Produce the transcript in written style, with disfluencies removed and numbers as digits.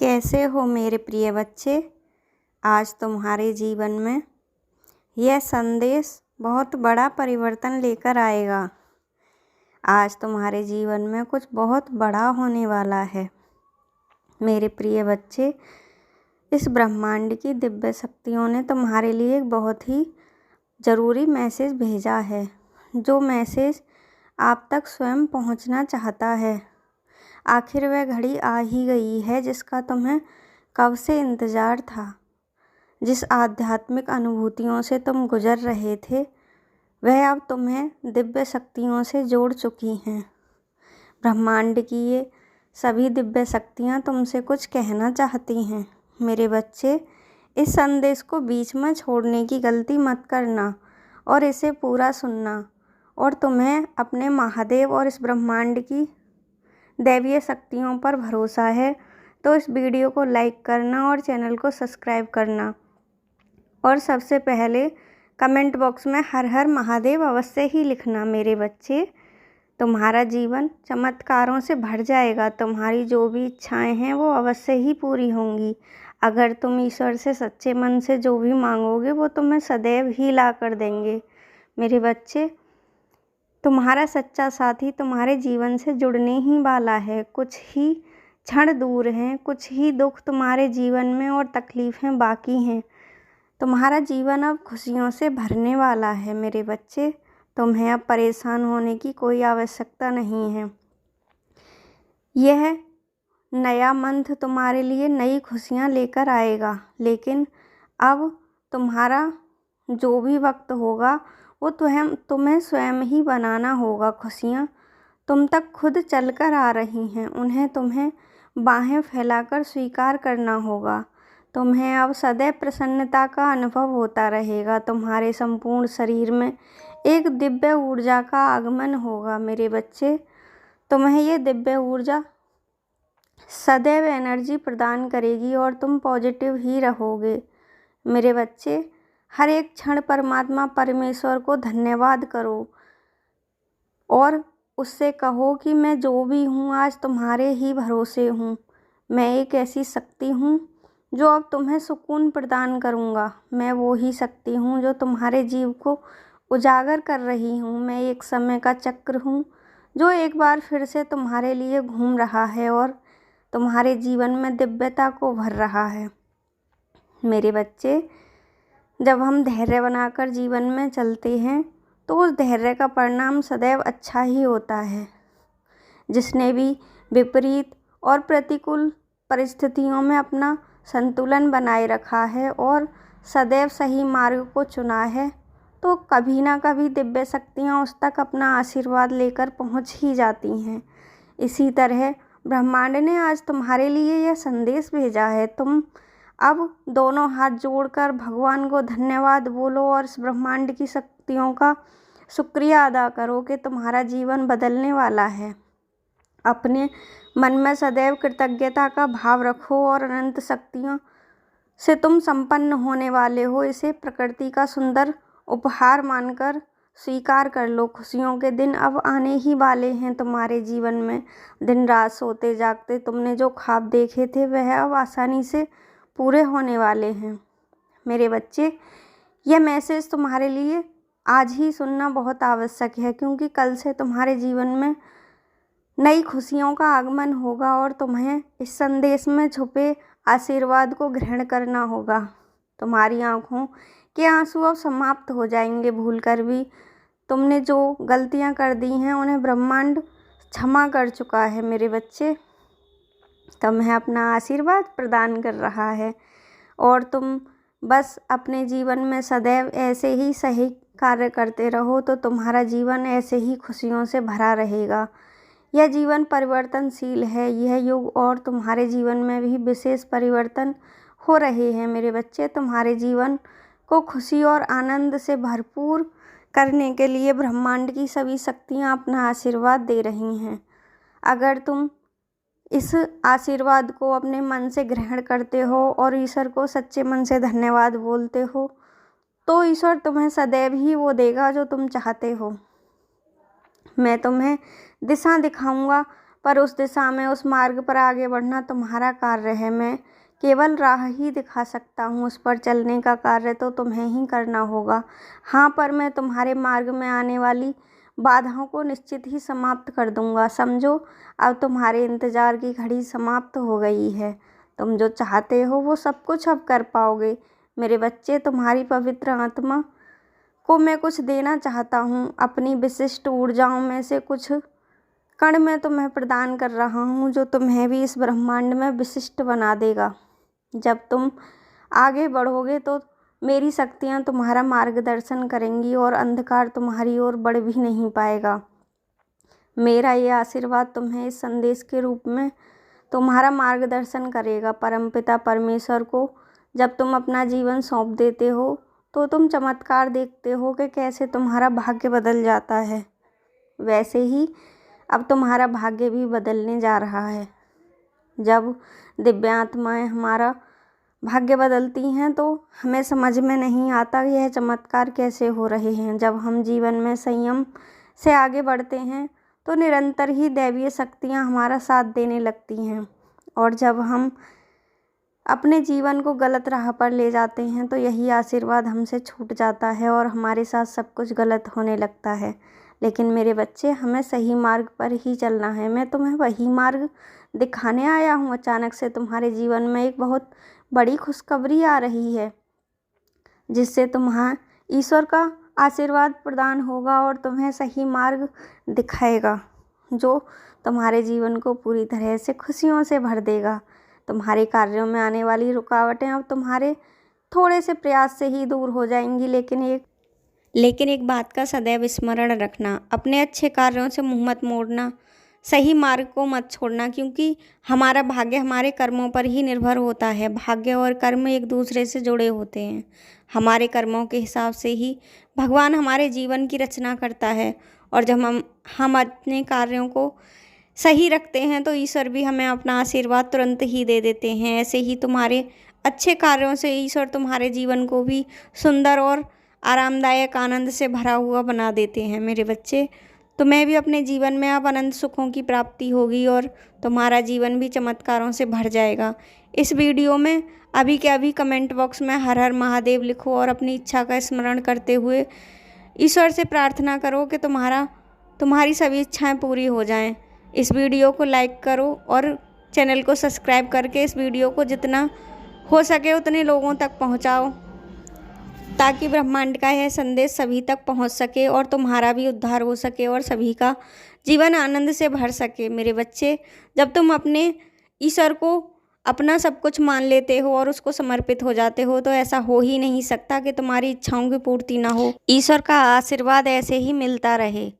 कैसे हो मेरे प्रिय बच्चे। आज तुम्हारे जीवन में यह संदेश बहुत बड़ा परिवर्तन लेकर आएगा। आज तुम्हारे जीवन में कुछ बहुत बड़ा होने वाला है। मेरे प्रिय बच्चे, इस ब्रह्मांड की दिव्य शक्तियों ने तुम्हारे लिए एक बहुत ही ज़रूरी मैसेज भेजा है, जो मैसेज आप तक स्वयं पहुंचना चाहता है। आखिर वह घड़ी आ ही गई है जिसका तुम्हें कब से इंतज़ार था। जिस आध्यात्मिक अनुभूतियों से तुम गुजर रहे थे, वह अब तुम्हें दिव्य शक्तियों से जोड़ चुकी हैं। ब्रह्मांड की ये सभी दिव्य शक्तियाँ तुमसे कुछ कहना चाहती हैं। मेरे बच्चे, इस संदेश को बीच में छोड़ने की गलती मत करना और इसे पूरा सुनना। और तुम्हें अपने महादेव और इस ब्रह्मांड की दैवीय शक्तियों पर भरोसा है तो इस वीडियो को लाइक करना और चैनल को सब्सक्राइब करना। और सबसे पहले कमेंट बॉक्स में हर हर महादेव अवश्य ही लिखना। मेरे बच्चे, तुम्हारा जीवन चमत्कारों से भर जाएगा। तुम्हारी जो भी इच्छाएं हैं वो अवश्य ही पूरी होंगी। अगर तुम ईश्वर से सच्चे मन से जो भी मांगोगे वो तुम्हें सदैव ही ला कर देंगे। मेरे बच्चे, तुम्हारा सच्चा साथी तुम्हारे जीवन से जुड़ने ही वाला है। कुछ ही क्षण दूर हैं, कुछ ही दुख तुम्हारे जीवन में और तकलीफ़ें बाकी हैं। तुम्हारा जीवन अब खुशियों से भरने वाला है। मेरे बच्चे, तुम्हें अब परेशान होने की कोई आवश्यकता नहीं है। यह नया मंथ तुम्हारे लिए नई खुशियाँ लेकर आएगा, लेकिन अब तुम्हारा जो भी वक्त होगा वो तुम्हें स्वयं ही बनाना होगा। खुशियाँ तुम तक खुद चलकर आ रही हैं, उन्हें तुम्हें बाहें फैलाकर स्वीकार करना होगा। तुम्हें अब सदैव प्रसन्नता का अनुभव होता रहेगा। तुम्हारे संपूर्ण शरीर में एक दिव्य ऊर्जा का आगमन होगा। मेरे बच्चे, तुम्हें ये दिव्य ऊर्जा सदैव एनर्जी प्रदान करेगी और तुम पॉजिटिव ही रहोगे। मेरे बच्चे, हर एक क्षण परमात्मा परमेश्वर को धन्यवाद करो और उससे कहो कि मैं जो भी हूँ आज तुम्हारे ही भरोसे हूँ। मैं एक ऐसी शक्ति हूँ जो अब तुम्हें सुकून प्रदान करूँगा। मैं वो ही शक्ति हूँ जो तुम्हारे जीव को उजागर कर रही हूँ। मैं एक समय का चक्र हूँ जो एक बार फिर से तुम्हारे लिए घूम रहा है और तुम्हारे जीवन में दिव्यता को भर रहा है। मेरे बच्चे, जब हम धैर्य बनाकर जीवन में चलते हैं तो उस धैर्य का परिणाम सदैव अच्छा ही होता है। जिसने भी विपरीत और प्रतिकूल परिस्थितियों में अपना संतुलन बनाए रखा है और सदैव सही मार्ग को चुना है, तो कभी ना कभी दिव्य शक्तियाँ उस तक अपना आशीर्वाद लेकर पहुँच ही जाती हैं। इसी तरह ब्रह्मांड ने आज तुम्हारे लिए यह संदेश भेजा है। तुम अब दोनों हाथ जोड़कर भगवान को धन्यवाद बोलो और इस ब्रह्मांड की शक्तियों का शुक्रिया अदा करो कि तुम्हारा जीवन बदलने वाला है। अपने मन में सदैव कृतज्ञता का भाव रखो और अनंत शक्तियों से तुम संपन्न होने वाले हो। इसे प्रकृति का सुंदर उपहार मानकर स्वीकार कर लो। खुशियों के दिन अब आने ही वाले हैं तुम्हारे जीवन में। दिन रात सोते जागते तुमने जो ख्वाब देखे थे वह अब आसानी से पूरे होने वाले हैं। मेरे बच्चे, यह मैसेज तुम्हारे लिए आज ही सुनना बहुत आवश्यक है, क्योंकि कल से तुम्हारे जीवन में नई खुशियों का आगमन होगा और तुम्हें इस संदेश में छुपे आशीर्वाद को ग्रहण करना होगा। तुम्हारी आँखों के आंसू अब समाप्त हो जाएंगे। भूलकर भी तुमने जो गलतियाँ कर दी हैं उन्हें ब्रह्मांड क्षमा कर चुका है। मेरे बच्चे, तुम्हें अपना आशीर्वाद प्रदान कर रहा है और तुम बस अपने जीवन में सदैव ऐसे ही सही कार्य करते रहो तो तुम्हारा जीवन ऐसे ही खुशियों से भरा रहेगा। यह जीवन परिवर्तनशील है। यह युग और तुम्हारे जीवन में भी विशेष परिवर्तन हो रहे हैं। मेरे बच्चे, तुम्हारे जीवन को खुशी और आनंद से भरपूर करने के लिए ब्रह्मांड की सभी शक्तियाँ अपना आशीर्वाद दे रही हैं। अगर तुम इस आशीर्वाद को अपने मन से ग्रहण करते हो और ईश्वर को सच्चे मन से धन्यवाद बोलते हो तो ईश्वर तुम्हें सदैव ही वो देगा जो तुम चाहते हो। मैं तुम्हें दिशा दिखाऊंगा, पर उस दिशा में, उस मार्ग पर आगे बढ़ना तुम्हारा कार्य है। मैं केवल राह ही दिखा सकता हूँ, उस पर चलने का कार्य तो तुम्हें ही करना होगा। हाँ, पर मैं तुम्हारे मार्ग में आने वाली बाधाओं को निश्चित ही समाप्त कर दूंगा। समझो, अब तुम्हारे इंतजार की घड़ी समाप्त हो गई है। तुम जो चाहते हो वो सब कुछ अब कर पाओगे। मेरे बच्चे, तुम्हारी पवित्र आत्मा को मैं कुछ देना चाहता हूँ। अपनी विशिष्ट ऊर्जाओं में से कुछ कण मैं तुम्हें प्रदान कर रहा हूँ, जो तुम्हें भी इस ब्रह्मांड में विशिष्ट बना देगा। जब तुम आगे बढ़ोगे तो मेरी शक्तियाँ तुम्हारा मार्गदर्शन करेंगी और अंधकार तुम्हारी ओर बढ़ भी नहीं पाएगा। मेरा ये आशीर्वाद तुम्हें इस संदेश के रूप में तुम्हारा मार्गदर्शन करेगा। परमपिता परमेश्वर को जब तुम अपना जीवन सौंप देते हो तो तुम चमत्कार देखते हो कि कैसे तुम्हारा भाग्य बदल जाता है। वैसे ही अब तुम्हारा भाग्य भी बदलने जा रहा है। जब दिव्यात्माएं हमारा भाग्य बदलती हैं तो हमें समझ में नहीं आता यह चमत्कार कैसे हो रहे हैं। जब हम जीवन में संयम से आगे बढ़ते हैं तो निरंतर ही दैवीय शक्तियाँ हमारा साथ देने लगती हैं, और जब हम अपने जीवन को गलत राह पर ले जाते हैं तो यही आशीर्वाद हमसे छूट जाता है और हमारे साथ सब कुछ गलत होने लगता है। लेकिन मेरे बच्चे, हमें सही मार्ग पर ही चलना है। मैं तुम्हें वही मार्ग दिखाने आया हूँ। अचानक से तुम्हारे जीवन में एक बहुत बड़ी खुशखबरी आ रही है, जिससे तुम्हें ईश्वर का आशीर्वाद प्रदान होगा और तुम्हें सही मार्ग दिखाएगा, जो तुम्हारे जीवन को पूरी तरह से खुशियों से भर देगा। तुम्हारे कार्यों में आने वाली रुकावटें अब तुम्हारे थोड़े से प्रयास से ही दूर हो जाएंगी। लेकिन एक बात का सदैव स्मरण रखना, अपने अच्छे कार्यों से मुंह मत मोड़ना, सही मार्ग को मत छोड़ना, क्योंकि हमारा भाग्य हमारे कर्मों पर ही निर्भर होता है। भाग्य और कर्म एक दूसरे से जुड़े होते हैं। हमारे कर्मों के हिसाब से ही भगवान हमारे जीवन की रचना करता है, और जब हम अपने कार्यों को सही रखते हैं तो ईश्वर भी हमें अपना आशीर्वाद तुरंत ही दे देते हैं। ऐसे ही तुम्हारे अच्छे कार्यों से ईश्वर तुम्हारे जीवन को भी सुंदर और आरामदायक, आनंद से भरा हुआ बना देते हैं। मेरे बच्चे, तुम्हें भी अपने जीवन में अब अनंत सुखों की प्राप्ति होगी और तुम्हारा जीवन भी चमत्कारों से भर जाएगा। इस वीडियो में अभी के अभी कमेंट बॉक्स में हर हर महादेव लिखो और अपनी इच्छा का स्मरण करते हुए ईश्वर से प्रार्थना करो कि तुम्हारी सभी इच्छाएं पूरी हो जाएं। इस वीडियो को लाइक करो और चैनल को सब्सक्राइब करके इस वीडियो को जितना हो सके उतने लोगों तक पहुंचाओ, ताकि ब्रह्मांड का यह संदेश सभी तक पहुंच सके और तुम्हारा भी उद्धार हो सके और सभी का जीवन आनंद से भर सके। मेरे बच्चे, जब तुम अपने ईश्वर को अपना सब कुछ मान लेते हो और उसको समर्पित हो जाते हो तो ऐसा हो ही नहीं सकता कि तुम्हारी इच्छाओं की पूर्ति ना हो। ईश्वर का आशीर्वाद ऐसे ही मिलता रहे।